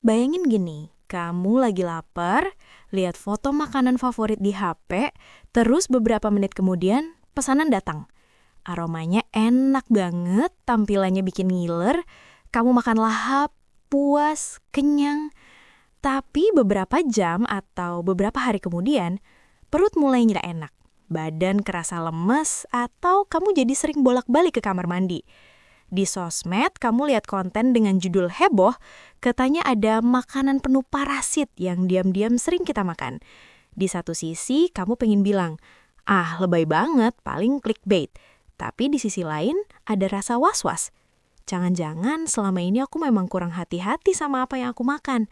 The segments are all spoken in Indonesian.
Bayangin gini, kamu lagi lapar, lihat foto makanan favorit di HP, terus beberapa menit kemudian pesanan datang. Aromanya enak banget, tampilannya bikin ngiler, kamu makan lahap, puas, kenyang. Tapi beberapa jam atau beberapa hari kemudian, perut mulai nggak enak. Badan kerasa lemes atau kamu jadi sering bolak-balik ke kamar mandi. Di sosmed, kamu lihat konten dengan judul heboh, katanya ada makanan penuh parasit yang diam-diam sering kita makan. Di satu sisi, kamu pengen bilang, lebay banget, paling clickbait. Tapi di sisi lain, ada rasa was-was. Jangan-jangan selama ini aku memang kurang hati-hati sama apa yang aku makan.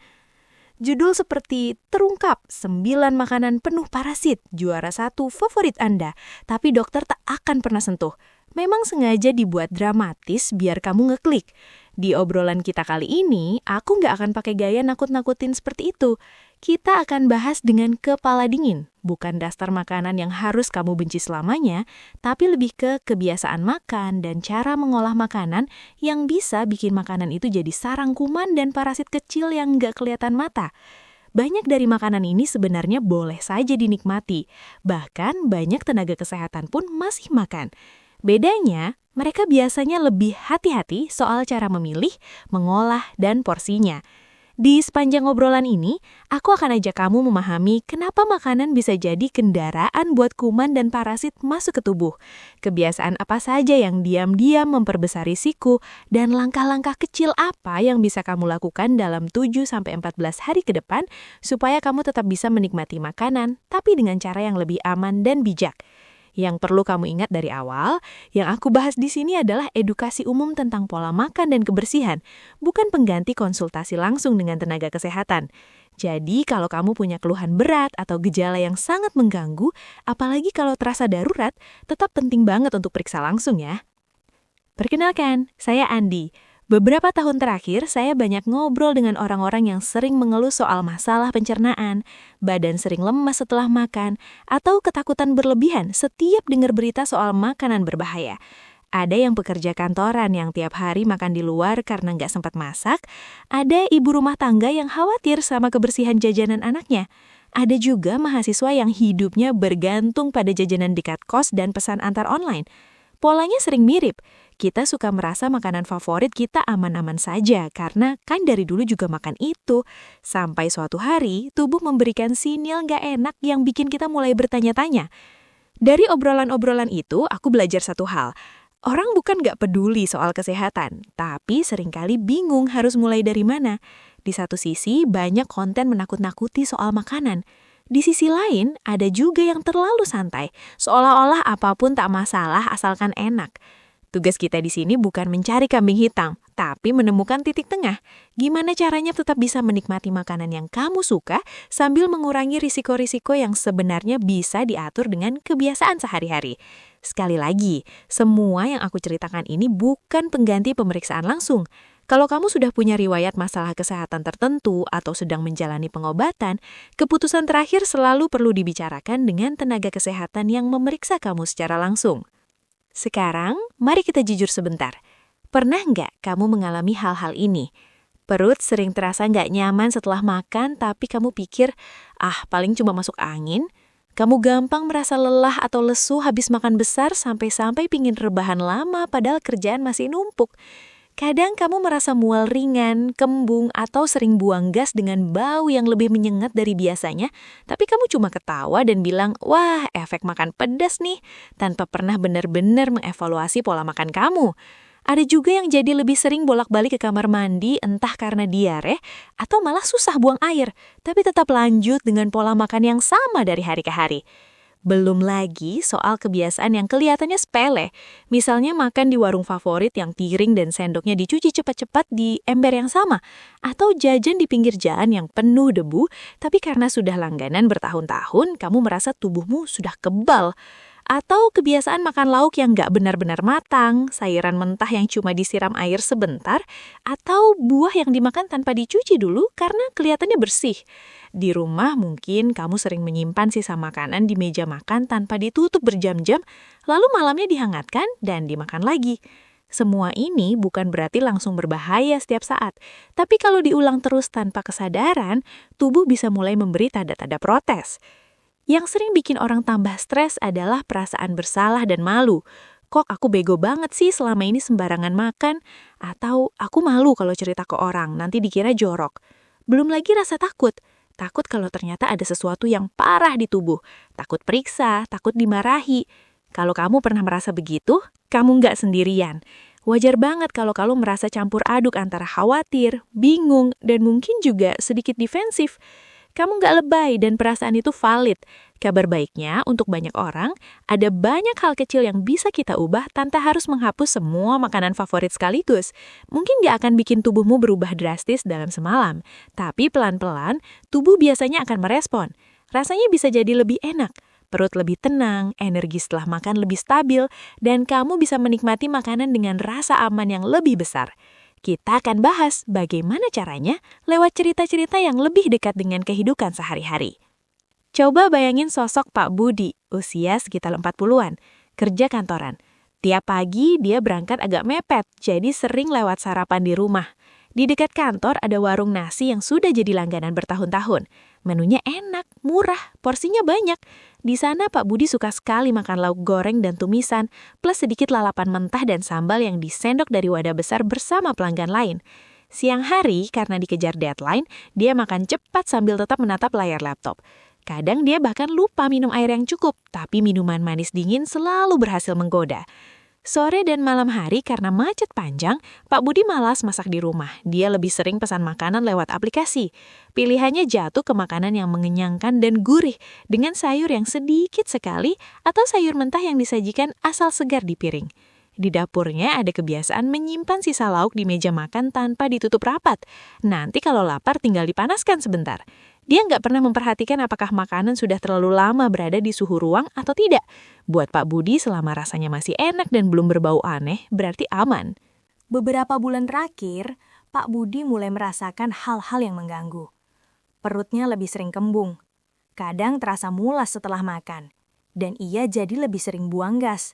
Judul seperti terungkap 9 makanan penuh parasit, juara 1 favorit Anda, tapi dokter tak akan pernah sentuh. Memang sengaja dibuat dramatis biar kamu ngeklik. Di obrolan kita kali ini, aku nggak akan pakai gaya nakut-nakutin seperti itu. Kita akan bahas dengan kepala dingin, bukan daftar makanan yang harus kamu benci selamanya, tapi lebih ke kebiasaan makan dan cara mengolah makanan yang bisa bikin makanan itu jadi sarang kuman dan parasit kecil yang nggak kelihatan mata. Banyak dari makanan ini sebenarnya boleh saja dinikmati, bahkan banyak tenaga kesehatan pun masih makan. Bedanya, mereka biasanya lebih hati-hati soal cara memilih, mengolah, dan porsinya. Di sepanjang obrolan ini, aku akan ajak kamu memahami kenapa makanan bisa jadi kendaraan buat kuman dan parasit masuk ke tubuh. Kebiasaan apa saja yang diam-diam memperbesar risiko, dan langkah-langkah kecil apa yang bisa kamu lakukan dalam 7-14 hari ke depan supaya kamu tetap bisa menikmati makanan, tapi dengan cara yang lebih aman dan bijak. Yang perlu kamu ingat dari awal, yang aku bahas di sini adalah edukasi umum tentang pola makan dan kebersihan, bukan pengganti konsultasi langsung dengan tenaga kesehatan. Jadi, kalau kamu punya keluhan berat atau gejala yang sangat mengganggu, apalagi kalau terasa darurat, tetap penting banget untuk periksa langsung ya. Perkenalkan, saya Andi. Beberapa tahun terakhir, saya banyak ngobrol dengan orang-orang yang sering mengeluh soal masalah pencernaan, badan sering lemas setelah makan, atau ketakutan berlebihan setiap dengar berita soal makanan berbahaya. Ada yang pekerja kantoran yang tiap hari makan di luar karena nggak sempat masak, ada ibu rumah tangga yang khawatir sama kebersihan jajanan anaknya. Ada juga mahasiswa yang hidupnya bergantung pada jajanan dekat kos dan pesan antar online. Polanya sering mirip. Kita suka merasa makanan favorit kita aman-aman saja karena kan dari dulu juga makan itu. Sampai suatu hari, tubuh memberikan sinyal nggak enak yang bikin kita mulai bertanya-tanya. Dari obrolan-obrolan itu, aku belajar satu hal. Orang bukan nggak peduli soal kesehatan, tapi seringkali bingung harus mulai dari mana. Di satu sisi, banyak konten menakut-nakuti soal makanan. Di sisi lain, ada juga yang terlalu santai, seolah-olah apapun tak masalah asalkan enak. Tugas kita di sini bukan mencari kambing hitam, tapi menemukan titik tengah. Gimana caranya tetap bisa menikmati makanan yang kamu suka sambil mengurangi risiko-risiko yang sebenarnya bisa diatur dengan kebiasaan sehari-hari. Sekali lagi, semua yang aku ceritakan ini bukan pengganti pemeriksaan langsung. Kalau kamu sudah punya riwayat masalah kesehatan tertentu atau sedang menjalani pengobatan, keputusan terakhir selalu perlu dibicarakan dengan tenaga kesehatan yang memeriksa kamu secara langsung. Sekarang, mari kita jujur sebentar. Pernah nggak kamu mengalami hal-hal ini? Perut sering terasa nggak nyaman setelah makan, tapi kamu pikir, paling cuma masuk angin. Kamu gampang merasa lelah atau lesu habis makan besar sampai-sampai pingin rebahan lama padahal kerjaan masih numpuk. Kadang kamu merasa mual ringan, kembung, atau sering buang gas dengan bau yang lebih menyengat dari biasanya, tapi kamu cuma ketawa dan bilang, wah, efek makan pedas nih, tanpa pernah benar-benar mengevaluasi pola makan kamu. Ada juga yang jadi lebih sering bolak-balik ke kamar mandi, entah karena diare, atau malah susah buang air, tapi tetap lanjut dengan pola makan yang sama dari hari ke hari. Belum lagi soal kebiasaan yang kelihatannya sepele. Misalnya makan di warung favorit yang piring dan sendoknya dicuci cepat-cepat di ember yang sama. Atau jajan di pinggir jalan yang penuh debu, tapi karena sudah langganan bertahun-tahun, kamu merasa tubuhmu sudah kebal. Atau kebiasaan makan lauk yang nggak benar-benar matang, sayuran mentah yang cuma disiram air sebentar, atau buah yang dimakan tanpa dicuci dulu karena kelihatannya bersih. Di rumah mungkin kamu sering menyimpan sisa makanan di meja makan tanpa ditutup berjam-jam, lalu malamnya dihangatkan dan dimakan lagi. Semua ini bukan berarti langsung berbahaya setiap saat, tapi kalau diulang terus tanpa kesadaran, tubuh bisa mulai memberi tanda-tanda protes. Yang sering bikin orang tambah stres adalah perasaan bersalah dan malu. Kok aku bego banget sih selama ini sembarangan makan? Atau aku malu kalau cerita ke orang, nanti dikira jorok. Belum lagi rasa takut. Takut kalau ternyata ada sesuatu yang parah di tubuh. Takut periksa, takut dimarahi. Kalau kamu pernah merasa begitu, kamu nggak sendirian. Wajar banget kalau kamu merasa campur aduk antara khawatir, bingung, dan mungkin juga sedikit defensif. Kamu nggak lebay dan perasaan itu valid. Kabar baiknya, untuk banyak orang, ada banyak hal kecil yang bisa kita ubah tanpa harus menghapus semua makanan favorit sekaligus. Mungkin nggak akan bikin tubuhmu berubah drastis dalam semalam, tapi pelan-pelan, tubuh biasanya akan merespon. Rasanya bisa jadi lebih enak, perut lebih tenang, energi setelah makan lebih stabil, dan kamu bisa menikmati makanan dengan rasa aman yang lebih besar. Kita akan bahas bagaimana caranya lewat cerita-cerita yang lebih dekat dengan kehidupan sehari-hari. Coba bayangin sosok Pak Budi, usia sekitar 40-an, kerja kantoran. Tiap pagi dia berangkat agak mepet, jadi sering lewat sarapan di rumah. Di dekat kantor ada warung nasi yang sudah jadi langganan bertahun-tahun. Menunya enak, murah, porsinya banyak. Di sana Pak Budi suka sekali makan lauk goreng dan tumisan, plus sedikit lalapan mentah dan sambal yang disendok dari wadah besar bersama pelanggan lain. Siang hari, karena dikejar deadline, dia makan cepat sambil tetap menatap layar laptop. Kadang dia bahkan lupa minum air yang cukup, tapi minuman manis dingin selalu berhasil menggoda. Sore dan malam hari karena macet panjang, Pak Budi malas masak di rumah. Dia lebih sering pesan makanan lewat aplikasi. Pilihannya jatuh ke makanan yang mengenyangkan dan gurih, dengan sayur yang sedikit sekali atau sayur mentah yang disajikan asal segar di piring. Di dapurnya ada kebiasaan menyimpan sisa lauk di meja makan tanpa ditutup rapat. Nanti kalau lapar tinggal dipanaskan sebentar. Dia nggak pernah memperhatikan apakah makanan sudah terlalu lama berada di suhu ruang atau tidak. Buat Pak Budi, selama rasanya masih enak dan belum berbau aneh, berarti aman. Beberapa bulan terakhir, Pak Budi mulai merasakan hal-hal yang mengganggu. Perutnya lebih sering kembung. Kadang terasa mulas setelah makan. Dan ia jadi lebih sering buang gas.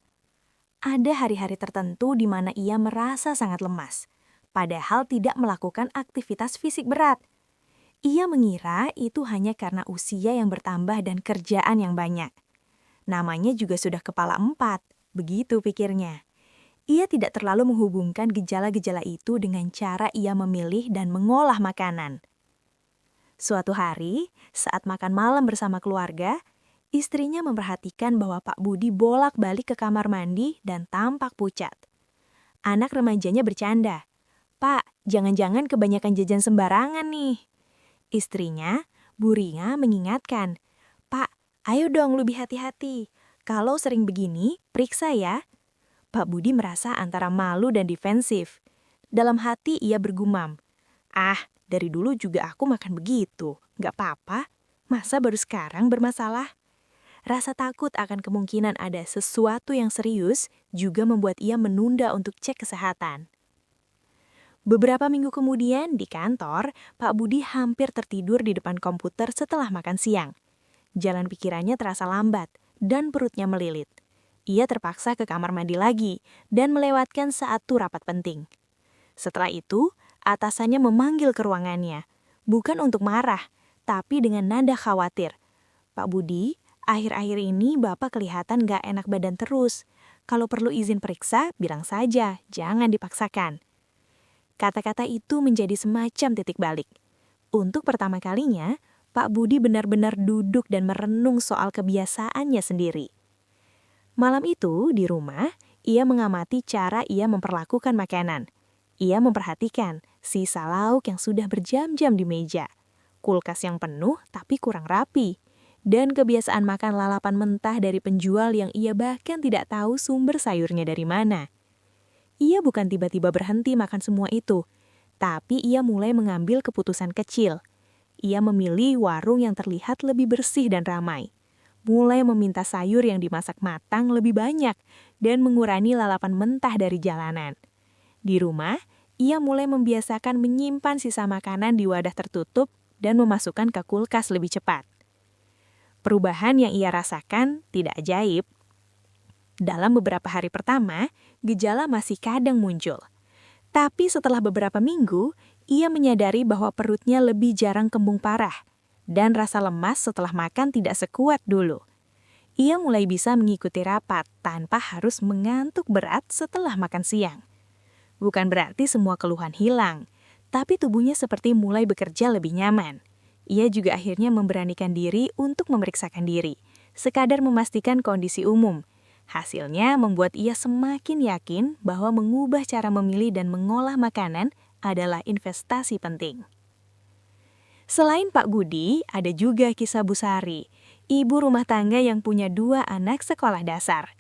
Ada hari-hari tertentu di mana ia merasa sangat lemas. Padahal tidak melakukan aktivitas fisik berat. Ia mengira itu hanya karena usia yang bertambah dan kerjaan yang banyak. Namanya juga sudah kepala 4, begitu pikirnya. Ia tidak terlalu menghubungkan gejala-gejala itu dengan cara ia memilih dan mengolah makanan. Suatu hari, saat makan malam bersama keluarga, istrinya memperhatikan bahwa Pak Budi bolak-balik ke kamar mandi dan tampak pucat. Anak remajanya bercanda, "Pak, jangan-jangan kebanyakan jajan sembarangan nih." Istrinya, Bu Ringa, mengingatkan, "Pak, ayo dong lebih hati-hati. Kalau sering begini, periksa ya." Pak Budi merasa antara malu dan defensif. Dalam hati ia bergumam, dari dulu juga aku makan begitu. Nggak apa-apa, masa baru sekarang bermasalah? Rasa takut akan kemungkinan ada sesuatu yang serius juga membuat ia menunda untuk cek kesehatan. Beberapa minggu kemudian, di kantor, Pak Budi hampir tertidur di depan komputer setelah makan siang. Jalan pikirannya terasa lambat, dan perutnya melilit. Ia terpaksa ke kamar mandi lagi, dan melewatkan satu rapat penting. Setelah itu, atasannya memanggil ke ruangannya. Bukan untuk marah, tapi dengan nada khawatir. "Pak Budi, akhir-akhir ini Bapak kelihatan gak enak badan terus. Kalau perlu izin periksa, bilang saja, jangan dipaksakan." Kata-kata itu menjadi semacam titik balik. Untuk pertama kalinya, Pak Budi benar-benar duduk dan merenung soal kebiasaannya sendiri. Malam itu, di rumah, ia mengamati cara ia memperlakukan makanan. Ia memperhatikan sisa lauk yang sudah berjam-jam di meja, kulkas yang penuh tapi kurang rapi, dan kebiasaan makan lalapan mentah dari penjual yang ia bahkan tidak tahu sumber sayurnya dari mana. Ia bukan tiba-tiba berhenti makan semua itu, tapi ia mulai mengambil keputusan kecil. Ia memilih warung yang terlihat lebih bersih dan ramai. Mulai meminta sayur yang dimasak matang lebih banyak dan mengurangi lalapan mentah dari jalanan. Di rumah, ia mulai membiasakan menyimpan sisa makanan di wadah tertutup dan memasukkan ke kulkas lebih cepat. Perubahan yang ia rasakan tidak ajaib. Dalam beberapa hari pertama, gejala masih kadang muncul. Tapi setelah beberapa minggu, ia menyadari bahwa perutnya lebih jarang kembung parah, dan rasa lemas setelah makan tidak sekuat dulu. Ia mulai bisa mengikuti rapat tanpa harus mengantuk berat setelah makan siang. Bukan berarti semua keluhan hilang, tapi tubuhnya seperti mulai bekerja lebih nyaman. Ia juga akhirnya memberanikan diri untuk memeriksakan diri, sekadar memastikan kondisi umum. Hasilnya membuat ia semakin yakin bahwa mengubah cara memilih dan mengolah makanan adalah investasi penting. Selain Pak Budi, ada juga kisah Bu Sari, ibu rumah tangga yang punya 2 anak sekolah dasar.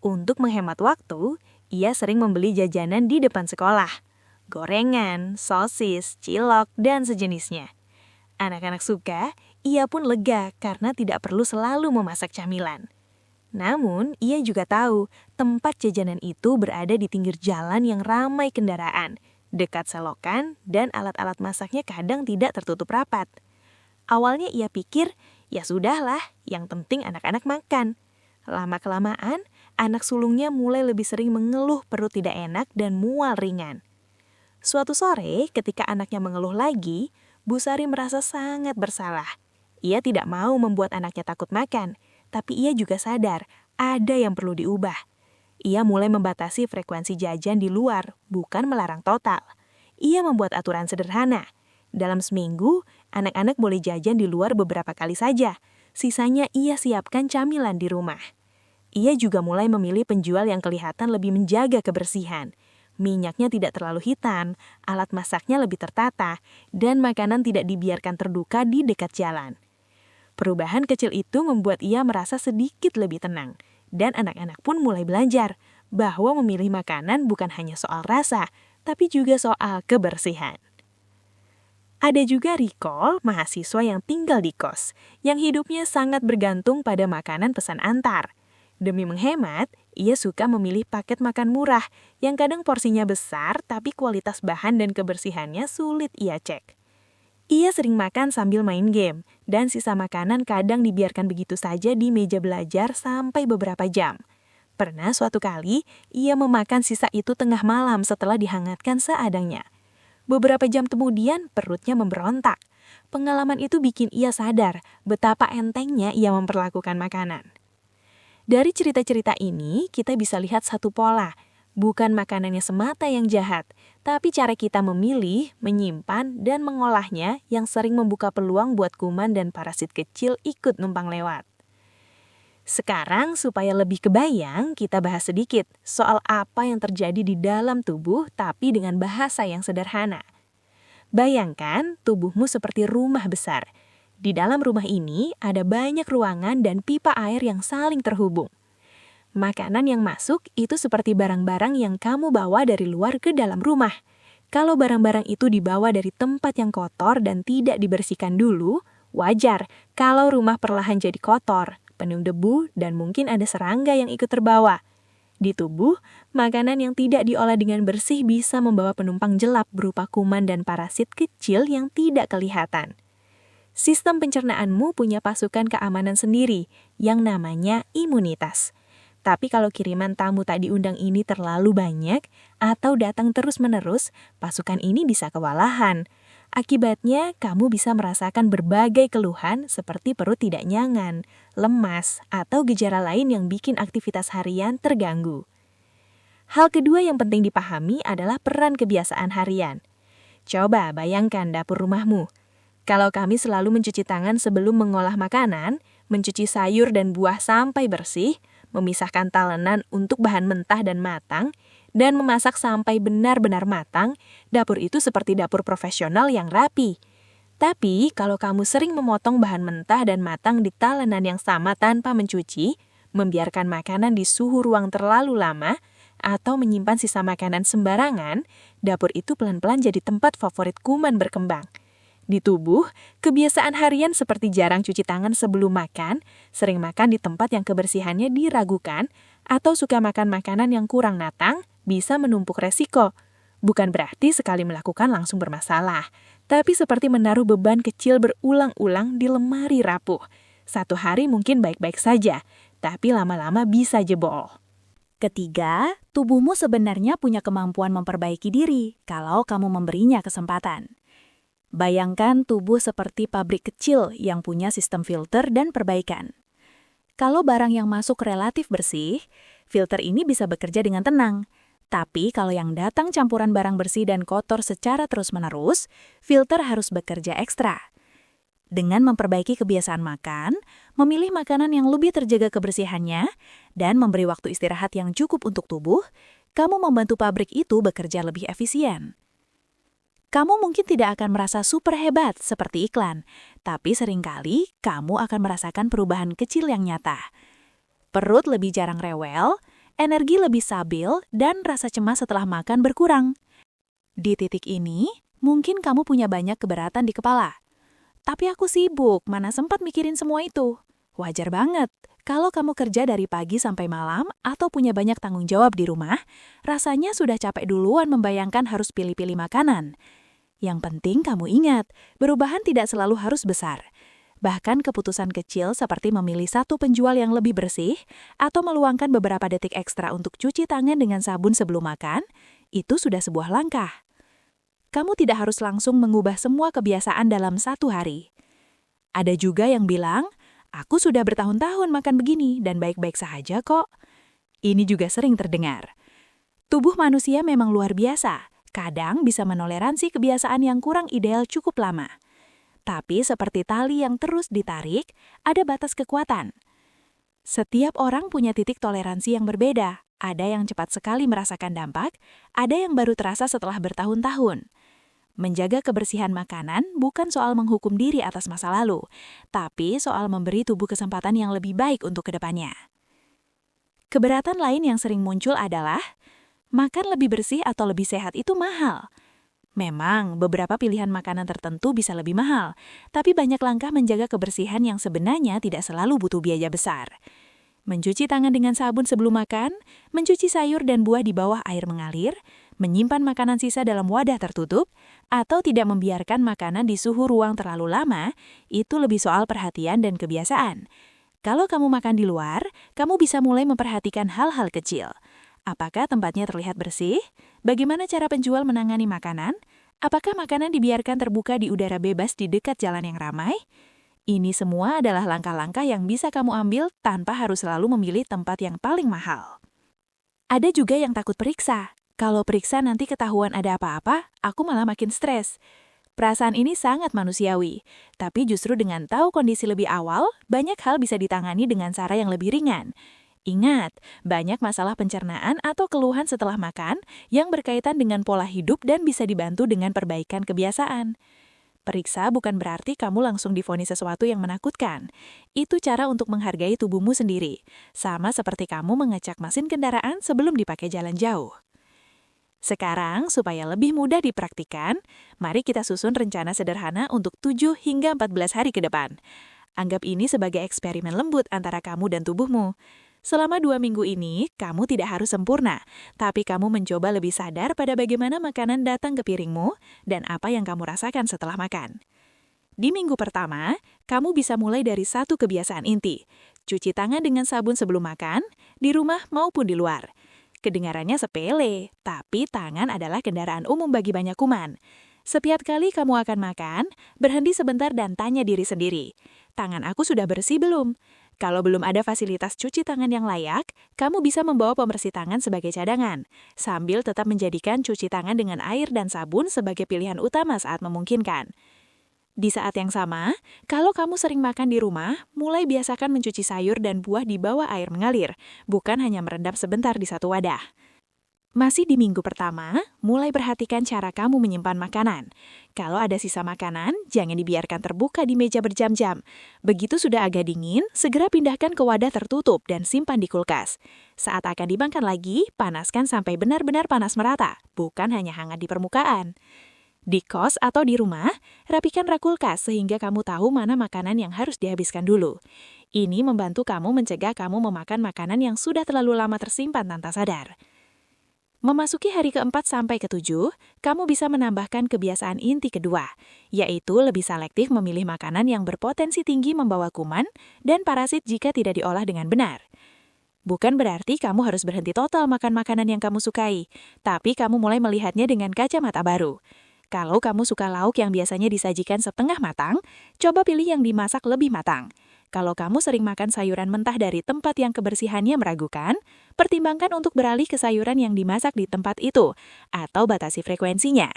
Untuk menghemat waktu, ia sering membeli jajanan di depan sekolah. Gorengan, sosis, cilok, dan sejenisnya. Anak-anak suka, ia pun lega karena tidak perlu selalu memasak camilan. Namun, ia juga tahu tempat jajanan itu berada di pinggir jalan yang ramai kendaraan, dekat selokan, dan alat-alat masaknya kadang tidak tertutup rapat. Awalnya ia pikir, ya sudahlah, yang penting anak-anak makan. Lama-kelamaan, anak sulungnya mulai lebih sering mengeluh perut tidak enak dan mual ringan. Suatu sore, ketika anaknya mengeluh lagi, Bu Sari merasa sangat bersalah. Ia tidak mau membuat anaknya takut makan, tapi ia juga sadar ada yang perlu diubah. Ia mulai membatasi frekuensi jajan di luar, bukan melarang total. Ia membuat aturan sederhana. Dalam seminggu, anak-anak boleh jajan di luar beberapa kali saja. Sisanya ia siapkan camilan di rumah. Ia juga mulai memilih penjual yang kelihatan lebih menjaga kebersihan. Minyaknya tidak terlalu hitam, alat masaknya lebih tertata, dan makanan tidak dibiarkan terduka di dekat jalan. Perubahan kecil itu membuat ia merasa sedikit lebih tenang, dan anak-anak pun mulai belajar bahwa memilih makanan bukan hanya soal rasa, tapi juga soal kebersihan. Ada juga Rikol, mahasiswa yang tinggal di kos, yang hidupnya sangat bergantung pada makanan pesan antar. Demi menghemat, ia suka memilih paket makan murah, yang kadang porsinya besar tapi kualitas bahan dan kebersihannya sulit ia cek. Ia sering makan sambil main game, dan sisa makanan kadang dibiarkan begitu saja di meja belajar sampai beberapa jam. Pernah suatu kali, ia memakan sisa itu tengah malam setelah dihangatkan seadanya. Beberapa jam kemudian, perutnya memberontak. Pengalaman itu bikin ia sadar betapa entengnya ia memperlakukan makanan. Dari cerita-cerita ini, kita bisa lihat satu pola. Bukan makanannya semata yang jahat, tapi cara kita memilih, menyimpan, dan mengolahnya yang sering membuka peluang buat kuman dan parasit kecil ikut numpang lewat. Sekarang, supaya lebih kebayang, kita bahas sedikit soal apa yang terjadi di dalam tubuh tapi dengan bahasa yang sederhana. Bayangkan tubuhmu seperti rumah besar. Di dalam rumah ini ada banyak ruangan dan pipa air yang saling terhubung. Makanan yang masuk itu seperti barang-barang yang kamu bawa dari luar ke dalam rumah. Kalau barang-barang itu dibawa dari tempat yang kotor dan tidak dibersihkan dulu, wajar kalau rumah perlahan jadi kotor, penuh debu, dan mungkin ada serangga yang ikut terbawa. Di tubuh, makanan yang tidak diolah dengan bersih bisa membawa penumpang gelap berupa kuman dan parasit kecil yang tidak kelihatan. Sistem pencernaanmu punya pasukan keamanan sendiri yang namanya imunitas. Tapi kalau kiriman tamu tak diundang ini terlalu banyak atau datang terus-menerus, pasukan ini bisa kewalahan. Akibatnya, kamu bisa merasakan berbagai keluhan seperti perut tidak nyaman, lemas, atau gejala lain yang bikin aktivitas harian terganggu. Hal kedua yang penting dipahami adalah peran kebiasaan harian. Coba bayangkan dapur rumahmu. Kalau kami selalu mencuci tangan sebelum mengolah makanan, mencuci sayur dan buah sampai bersih, memisahkan talenan untuk bahan mentah dan matang, dan memasak sampai benar-benar matang, dapur itu seperti dapur profesional yang rapi. Tapi, kalau kamu sering memotong bahan mentah dan matang di talenan yang sama tanpa mencuci, membiarkan makanan di suhu ruang terlalu lama, atau menyimpan sisa makanan sembarangan, dapur itu pelan-pelan jadi tempat favorit kuman berkembang. Di tubuh, kebiasaan harian seperti jarang cuci tangan sebelum makan, sering makan di tempat yang kebersihannya diragukan, atau suka makan makanan yang kurang matang, bisa menumpuk resiko. Bukan berarti sekali melakukan langsung bermasalah, tapi seperti menaruh beban kecil berulang-ulang di lemari rapuh. Satu hari mungkin baik-baik saja, tapi lama-lama bisa jebol. Ketiga, tubuhmu sebenarnya punya kemampuan memperbaiki diri kalau kamu memberinya kesempatan. Bayangkan tubuh seperti pabrik kecil yang punya sistem filter dan perbaikan. Kalau barang yang masuk relatif bersih, filter ini bisa bekerja dengan tenang. Tapi kalau yang datang campuran barang bersih dan kotor secara terus-menerus, filter harus bekerja ekstra. Dengan memperbaiki kebiasaan makan, memilih makanan yang lebih terjaga kebersihannya, dan memberi waktu istirahat yang cukup untuk tubuh, kamu membantu pabrik itu bekerja lebih efisien. Kamu mungkin tidak akan merasa super hebat seperti iklan, tapi seringkali kamu akan merasakan perubahan kecil yang nyata. Perut lebih jarang rewel, energi lebih stabil, dan rasa cemas setelah makan berkurang. Di titik ini, mungkin kamu punya banyak keberatan di kepala. Tapi aku sibuk, mana sempat mikirin semua itu. Wajar banget, kalau kamu kerja dari pagi sampai malam atau punya banyak tanggung jawab di rumah, rasanya sudah capek duluan membayangkan harus pilih-pilih makanan. Yang penting kamu ingat, perubahan tidak selalu harus besar. Bahkan keputusan kecil seperti memilih satu penjual yang lebih bersih atau meluangkan beberapa detik ekstra untuk cuci tangan dengan sabun sebelum makan, itu sudah sebuah langkah. Kamu tidak harus langsung mengubah semua kebiasaan dalam satu hari. Ada juga yang bilang, aku sudah bertahun-tahun makan begini dan baik-baik saja kok. Ini juga sering terdengar. Tubuh manusia memang luar biasa, kadang bisa menoleransi kebiasaan yang kurang ideal cukup lama. Tapi seperti tali yang terus ditarik, ada batas kekuatan. Setiap orang punya titik toleransi yang berbeda. Ada yang cepat sekali merasakan dampak, ada yang baru terasa setelah bertahun-tahun. Menjaga kebersihan makanan bukan soal menghukum diri atas masa lalu, tapi soal memberi tubuh kesempatan yang lebih baik untuk kedepannya. Keberatan lain yang sering muncul adalah, makan lebih bersih atau lebih sehat itu mahal. Memang, beberapa pilihan makanan tertentu bisa lebih mahal, tapi banyak langkah menjaga kebersihan yang sebenarnya tidak selalu butuh biaya besar. Mencuci tangan dengan sabun sebelum makan, mencuci sayur dan buah di bawah air mengalir, menyimpan makanan sisa dalam wadah tertutup, atau tidak membiarkan makanan di suhu ruang terlalu lama, itu lebih soal perhatian dan kebiasaan. Kalau kamu makan di luar, kamu bisa mulai memperhatikan hal-hal kecil. Apakah tempatnya terlihat bersih? Bagaimana cara penjual menangani makanan? Apakah makanan dibiarkan terbuka di udara bebas di dekat jalan yang ramai? Ini semua adalah langkah-langkah yang bisa kamu ambil tanpa harus selalu memilih tempat yang paling mahal. Ada juga yang takut periksa. Kalau periksa nanti ketahuan ada apa-apa, aku malah makin stres. Perasaan ini sangat manusiawi, tapi justru dengan tahu kondisi lebih awal, banyak hal bisa ditangani dengan cara yang lebih ringan. Ingat, banyak masalah pencernaan atau keluhan setelah makan yang berkaitan dengan pola hidup dan bisa dibantu dengan perbaikan kebiasaan. Periksa bukan berarti kamu langsung divonis sesuatu yang menakutkan. Itu cara untuk menghargai tubuhmu sendiri, sama seperti kamu mengecek mesin kendaraan sebelum dipakai jalan jauh. Sekarang, supaya lebih mudah dipraktikkan, mari kita susun rencana sederhana untuk 7 hingga 14 hari ke depan. Anggap ini sebagai eksperimen lembut antara kamu dan tubuhmu. Selama 2 minggu ini, kamu tidak harus sempurna, tapi kamu mencoba lebih sadar pada bagaimana makanan datang ke piringmu dan apa yang kamu rasakan setelah makan. Di minggu pertama, kamu bisa mulai dari satu kebiasaan inti. Cuci tangan dengan sabun sebelum makan, di rumah maupun di luar. Kedengarannya sepele, tapi tangan adalah kendaraan umum bagi banyak kuman. Setiap kali kamu akan makan, berhenti sebentar dan tanya diri sendiri, tangan aku sudah bersih belum? Kalau belum ada fasilitas cuci tangan yang layak, kamu bisa membawa pembersih tangan sebagai cadangan, sambil tetap menjadikan cuci tangan dengan air dan sabun sebagai pilihan utama saat memungkinkan. Di saat yang sama, kalau kamu sering makan di rumah, mulai biasakan mencuci sayur dan buah di bawah air mengalir, bukan hanya merendam sebentar di satu wadah. Masih di minggu pertama, mulai perhatikan cara kamu menyimpan makanan. Kalau ada sisa makanan, jangan dibiarkan terbuka di meja berjam-jam. Begitu sudah agak dingin, segera pindahkan ke wadah tertutup dan simpan di kulkas. Saat akan dimakan lagi, panaskan sampai benar-benar panas merata, bukan hanya hangat di permukaan. Di kos atau di rumah, rapikan rak kulkas sehingga kamu tahu mana makanan yang harus dihabiskan dulu. Ini membantu kamu mencegah kamu memakan makanan yang sudah terlalu lama tersimpan tanpa sadar. Memasuki hari keempat sampai ketujuh, kamu bisa menambahkan kebiasaan inti kedua, yaitu lebih selektif memilih makanan yang berpotensi tinggi membawa kuman dan parasit jika tidak diolah dengan benar. Bukan berarti kamu harus berhenti total makan makanan yang kamu sukai, tapi kamu mulai melihatnya dengan kacamata baru. Kalau kamu suka lauk yang biasanya disajikan setengah matang, coba pilih yang dimasak lebih matang. Kalau kamu sering makan sayuran mentah dari tempat yang kebersihannya meragukan, pertimbangkan untuk beralih ke sayuran yang dimasak di tempat itu, atau batasi frekuensinya.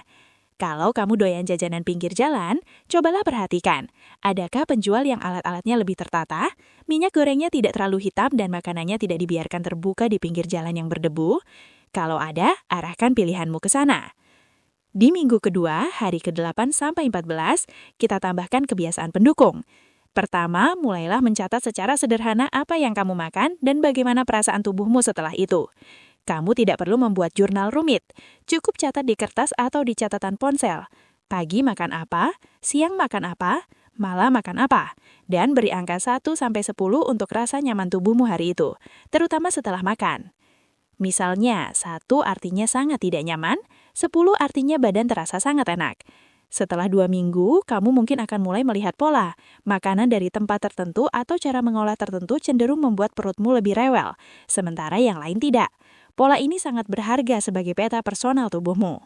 Kalau kamu doyan jajanan pinggir jalan, cobalah perhatikan, adakah penjual yang alat-alatnya lebih tertata, minyak gorengnya tidak terlalu hitam dan makanannya tidak dibiarkan terbuka di pinggir jalan yang berdebu? Kalau ada, arahkan pilihanmu ke sana. Di minggu kedua, hari ke-8 sampai 14, kita tambahkan kebiasaan pendukung. Pertama, mulailah mencatat secara sederhana apa yang kamu makan dan bagaimana perasaan tubuhmu setelah itu. Kamu tidak perlu membuat jurnal rumit. Cukup catat di kertas atau di catatan ponsel. Pagi makan apa, siang makan apa, malam makan apa, dan beri angka 1-10 untuk rasa nyaman tubuhmu hari itu, terutama setelah makan. Misalnya, 1 artinya sangat tidak nyaman, 10 artinya badan terasa sangat enak. Setelah 2 minggu, kamu mungkin akan mulai melihat pola. Makanan dari tempat tertentu atau cara mengolah tertentu cenderung membuat perutmu lebih rewel, sementara yang lain tidak. Pola ini sangat berharga sebagai peta personal tubuhmu.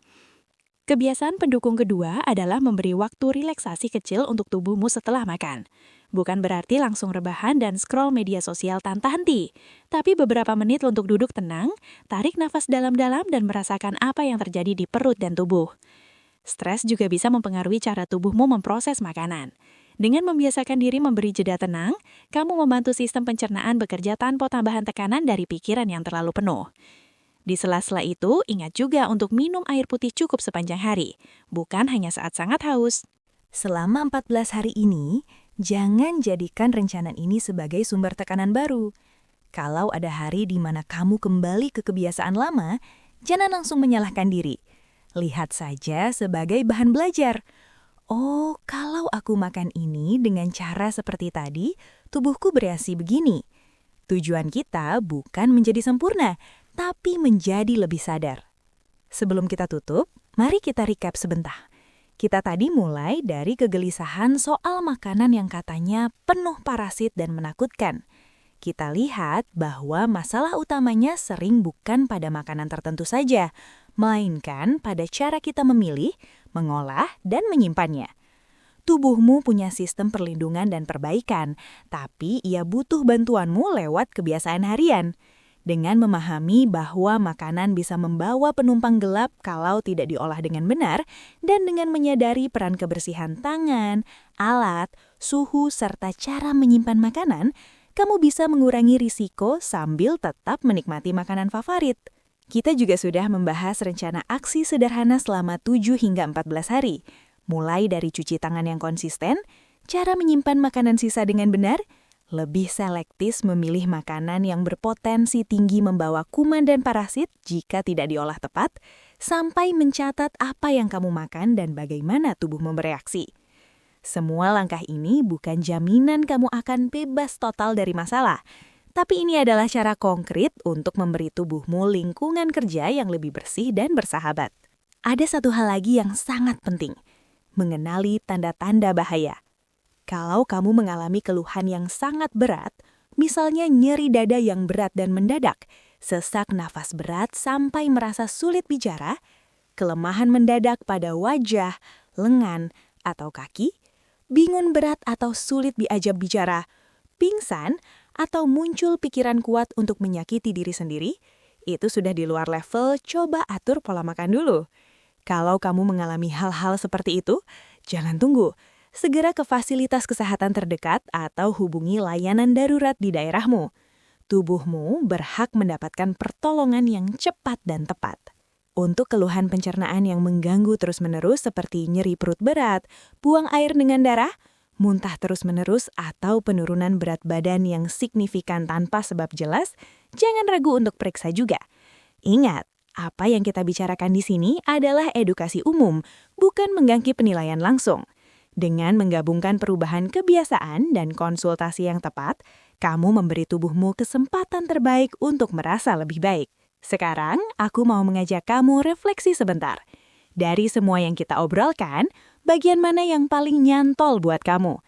Kebiasaan pendukung kedua adalah memberi waktu relaksasi kecil untuk tubuhmu setelah makan. Bukan berarti langsung rebahan dan scroll media sosial tanpa henti, tapi beberapa menit untuk duduk tenang, tarik nafas dalam-dalam dan merasakan apa yang terjadi di perut dan tubuh. Stres juga bisa mempengaruhi cara tubuhmu memproses makanan. Dengan membiasakan diri memberi jeda tenang, kamu membantu sistem pencernaan bekerja tanpa tambahan tekanan dari pikiran yang terlalu penuh. Di sela-sela itu, ingat juga untuk minum air putih cukup sepanjang hari, bukan hanya saat sangat haus. Selama 14 hari ini, jangan jadikan rencana ini sebagai sumber tekanan baru. Kalau ada hari di mana kamu kembali ke kebiasaan lama, jangan langsung menyalahkan diri. Lihat saja sebagai bahan belajar. Oh, kalau aku makan ini dengan cara seperti tadi, tubuhku bereaksi begini. Tujuan kita bukan menjadi sempurna, tapi menjadi lebih sadar. Sebelum kita tutup, mari kita recap sebentar. Kita tadi mulai dari kegelisahan soal makanan yang katanya penuh parasit dan menakutkan. Kita lihat bahwa masalah utamanya sering bukan pada makanan tertentu saja, melainkan pada cara kita memilih, mengolah, dan menyimpannya. Tubuhmu punya sistem perlindungan dan perbaikan, tapi ia butuh bantuanmu lewat kebiasaan harian. Dengan memahami bahwa makanan bisa membawa penumpang gelap kalau tidak diolah dengan benar, dan dengan menyadari peran kebersihan tangan, alat, suhu, serta cara menyimpan makanan, kamu bisa mengurangi risiko sambil tetap menikmati makanan favorit. Kita juga sudah membahas rencana aksi sederhana selama 7 hingga 14 hari, mulai dari cuci tangan yang konsisten, cara menyimpan makanan sisa dengan benar, lebih selektif memilih makanan yang berpotensi tinggi membawa kuman dan parasit jika tidak diolah tepat, sampai mencatat apa yang kamu makan dan bagaimana tubuhmu bereaksi. Semua langkah ini bukan jaminan kamu akan bebas total dari masalah, tapi ini adalah cara konkret untuk memberi tubuhmu lingkungan kerja yang lebih bersih dan bersahabat. Ada satu hal lagi yang sangat penting, mengenali tanda-tanda bahaya. Kalau kamu mengalami keluhan yang sangat berat, misalnya nyeri dada yang berat dan mendadak, sesak nafas berat sampai merasa sulit bicara, kelemahan mendadak pada wajah, lengan, atau kaki, bingung berat atau sulit diajak bicara, pingsan, atau muncul pikiran kuat untuk menyakiti diri sendiri, itu sudah di luar level, coba atur pola makan dulu. Kalau kamu mengalami hal-hal seperti itu, jangan tunggu. Segera ke fasilitas kesehatan terdekat atau hubungi layanan darurat di daerahmu. Tubuhmu berhak mendapatkan pertolongan yang cepat dan tepat. Untuk keluhan pencernaan yang mengganggu terus-menerus seperti nyeri perut berat, buang air dengan darah, muntah terus-menerus, atau penurunan berat badan yang signifikan tanpa sebab jelas, jangan ragu untuk periksa juga. Ingat, apa yang kita bicarakan di sini adalah edukasi umum, bukan mengganggu penilaian langsung. Dengan menggabungkan perubahan kebiasaan dan konsultasi yang tepat, kamu memberi tubuhmu kesempatan terbaik untuk merasa lebih baik. Sekarang, aku mau mengajak kamu refleksi sebentar. Dari semua yang kita obrolkan, bagian mana yang paling nyantol buat kamu?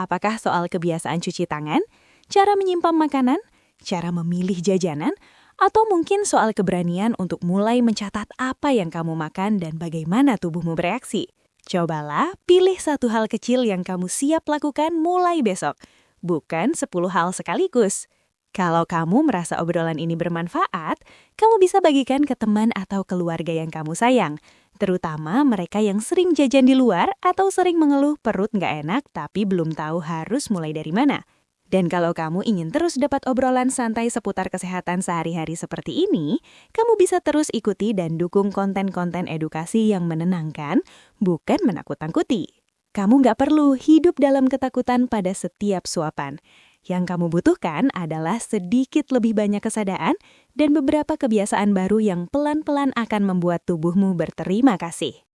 Apakah soal kebiasaan cuci tangan, cara menyimpan makanan, cara memilih jajanan, atau mungkin soal keberanian untuk mulai mencatat apa yang kamu makan dan bagaimana tubuhmu bereaksi. Cobalah pilih satu hal kecil yang kamu siap lakukan mulai besok, bukan 10 hal sekaligus. Kalau kamu merasa obrolan ini bermanfaat, kamu bisa bagikan ke teman atau keluarga yang kamu sayang, terutama mereka yang sering jajan di luar atau sering mengeluh perut nggak enak tapi belum tahu harus mulai dari mana. Dan kalau kamu ingin terus dapat obrolan santai seputar kesehatan sehari-hari seperti ini, kamu bisa terus ikuti dan dukung konten-konten edukasi yang menenangkan, bukan menakut-nakuti. Kamu nggak perlu hidup dalam ketakutan pada setiap suapan. Yang kamu butuhkan adalah sedikit lebih banyak kesadaran dan beberapa kebiasaan baru yang pelan-pelan akan membuat tubuhmu berterima kasih.